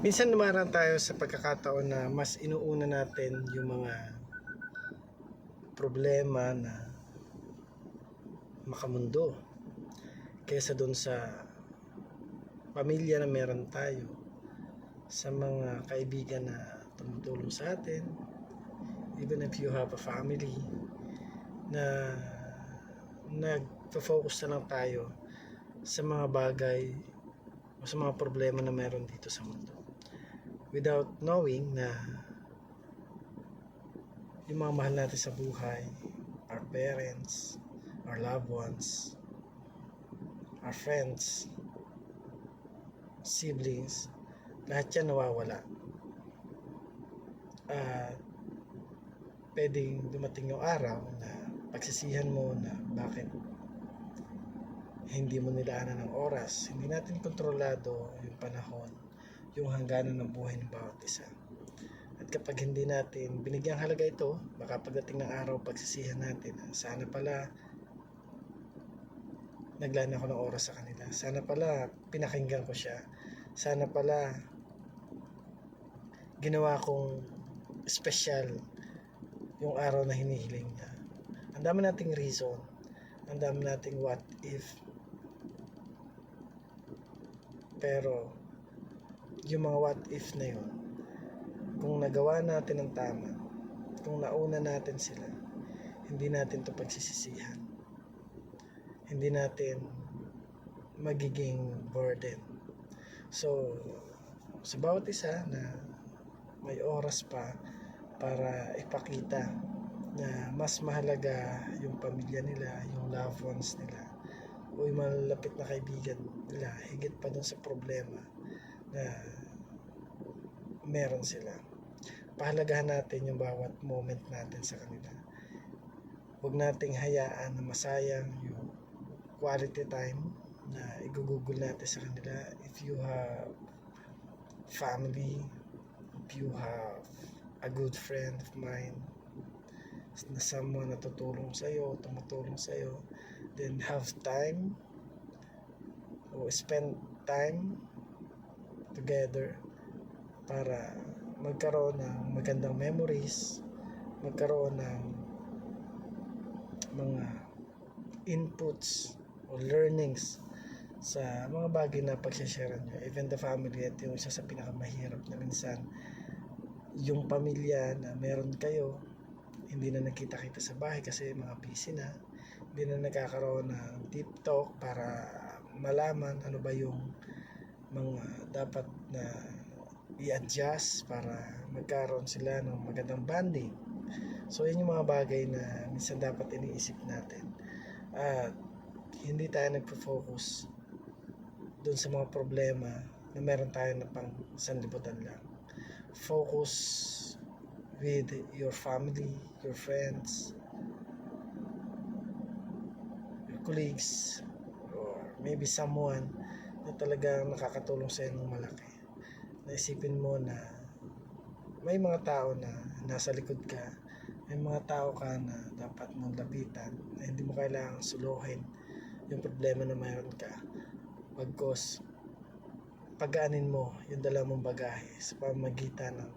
Minsan dumaraan tayo sa pagkakataon na mas inuuna natin yung mga problema na makamundo kaysa dun sa pamilya na meron tayo, sa mga kaibigan na tumutulong sa atin, even if you have a family na nagpo-focus na lang tayo sa mga bagay o sa mga problema na meron dito sa mundo, without knowing na yung mga mahal natin sa buhay, our parents, our loved ones, our friends, siblings, lahat yan nawawala. At pwedeng dumating yung araw na pagsisihan mo na bakit hindi mo nilaanan ng oras. Hindi natin kontrolado yung panahon, yung hangganan ng buhay ng bawat isa. At kapag hindi natin binigyang halaga ito, baka pagdating ng araw pagsisihan natin, sana pala naglaan ako ng oras sa kanila, sana pala pinakinggan ko siya, sana pala ginawa kong espesyal yung araw na hinihiling niya. Ang dami nating reason, ang dami nating what if, pero yung mga what if na yun, kung nagawa natin ang tama, kung nauna natin sila, hindi natin to pagsisisihan, hindi natin magiging burden. So sa bawat isa na may oras pa para ipakita na mas mahalaga yung pamilya nila, yung loved ones nila, o yung malapit na kaibigan nila, higit pa dun sa problema na meron sila. Pahalagahan natin yung bawat moment natin sa kanila. Huwag nating hayaan na masayang yung quality time na igugugol natin sa kanila. If you have family, if you have a good friend of mine, na someone na tumutulong sa'yo, then have time o spend time together para magkaroon ng magandang memories, magkaroon ng mga inputs o learnings sa mga bagay na pagsashare nyo. Even the family, at yung isa sa pinakamahirap na minsan, yung pamilya na meron kayo, hindi na nakita-kita sa bahay kasi mga busy na, hindi na nagkakaroon ng deep talk para malaman ano ba yung mga dapat na i-adjust para magkaroon sila ng magandang bonding. So yun yung mga bagay na minsan dapat iniisip natin, at hindi tayo nagpo-focus dun sa mga problema na meron tayo na pang sanlibutan lang. Focus with your family, your friends, your colleagues, or maybe someone na talagang nakakatulong sa iyo ng malaki. Naisipin mo na may mga tao na nasa likod ka, may mga tao ka na dapat mong lapitan, na hindi mo kailangang suluhin yung problema na mayroon ka, pagkos pagaanin mo yung dala mong bagahe sa pamamagitan ng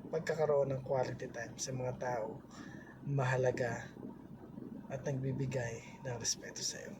pagkakaroon ng quality time sa mga tao mahalaga at nagbibigay ng respeto sa iyo.